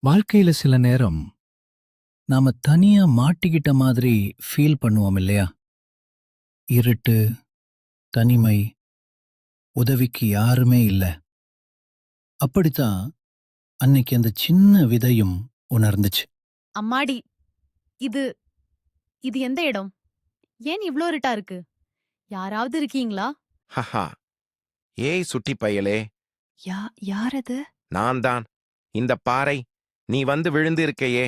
வாழ்க்கையில சில நேரம் நாம தனியா மாட்டிக்கிட்ட மாதிரி ஃபீல் பண்ணுவோம் இல்லையா? இருட்டு, தனிமை, உதவிக்கு யாருமே இல்ல. அப்படித்தான் அன்னைக்கு அந்த சின்ன விதையும் உணர்ந்துச்சு. அம்மாடி! இது இது எந்த இடம்? ஏன் இவ்ளோ இருட்டா இருக்கு? யாராவது இருக்கீங்களா? ஹஹா! ஏய் சுட்டி பயலே, யா யார் அது? நான் தான். இந்த பாறை, நீ வந்து விழுந்து இருக்கையே,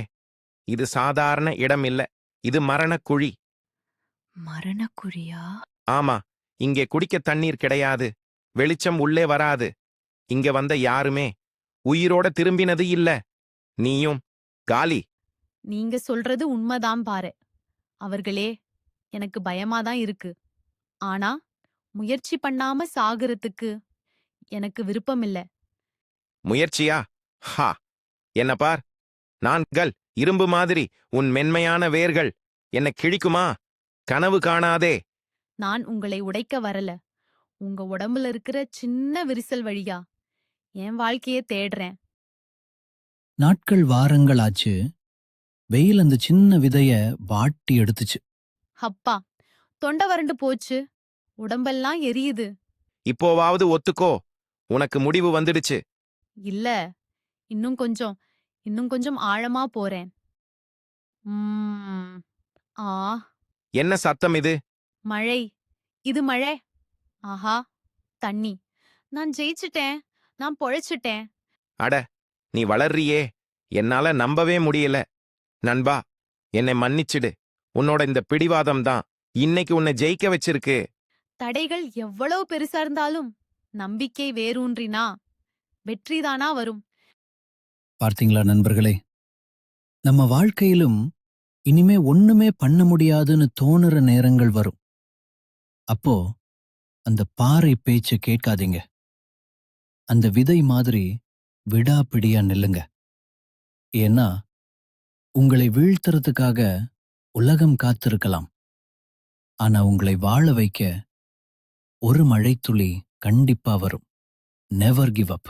இது சாதாரண இடம் இல்ல. இது மரணக் குழி. மரணக்குழியா? ஆமா, இங்கே குடிக்க தண்ணீர் கிடையாது. வெளிச்சம் உள்ளே வராது. இங்க வந்த யாருமே உயிரோட திரும்பினது இல்ல. நீயும் காலி. நீங்க சொல்றது உண்மைதான் பாரு. அவர்களே, எனக்கு பயமா தான் இருக்கு. ஆனா, முயற்சி பண்ணாம சாகுறதுக்கு எனக்கு விருப்பம் இல்ல. முயற்சியா? ஹா! என்ன பார், நான் இரும்பு மாதிரி. உன் மென்மையான வேர்கள் என்ன கிழிக்குமா? கனவு காணாதே. நான் உங்களை உடைக்க வரல. உங்க உடம்புல இருக்கிற சின்ன விரிசல் வழியா என் வாழ்க்கைய தேடுறேன். நாட்கள் வாரங்கள் ஆச்சு. வெயில் அந்த சின்ன விதைய வாட்டி எடுத்துச்சு. அப்பா, தொண்டை வறண்டு போச்சு. உடம்பெல்லாம் எரியுது. இப்போவாவது ஒத்துக்கோ, உனக்கு முடிவு வந்துடுச்சு. இல்ல, இன்னும் கொஞ்சம் இன்னும் கொஞ்சம் ஆழமா போறேன். ம்ம். ஆ, என்ன சத்தம் இது? மழை. இது மழை. ஆஹா, தண்ணி. நான் ஜெயிச்சிட்டேன். நான் பொழைச்சிட்டேன். அட, நீ வளர்றியே, என்னால நம்பவே முடியல. நண்பா, என்னை மன்னிச்சிடு. உன்னோட இந்த பிடிவாதம் தான் இன்னைக்கு உன்னை ஜெயிக்க வச்சிருக்கு. தடைகள் எவ்வளவு பெருசா இருந்தாலும் நம்பிக்கை வேரூன்றினா வெற்றிதானா வரும். பார்த்தீங்களா நண்பர்களே? நம்ம வாழ்க்கையிலும் இனிமே ஒண்ணுமே பண்ண முடியாதுன்னு தோணுற நேரங்கள் வரும். அப்போ அந்த பாறை பேச்ச கேட்காதீங்க. அந்த விதை மாதிரி விடாப்பிடியா நில்லுங்க. ஏன்னா உங்களை வீழ்த்துறதுக்காக உலகம் காத்திருக்கலாம். ஆனா உங்களை வாழ வைக்க ஒரு மழைத்துளி கண்டிப்பா வரும். Never give up.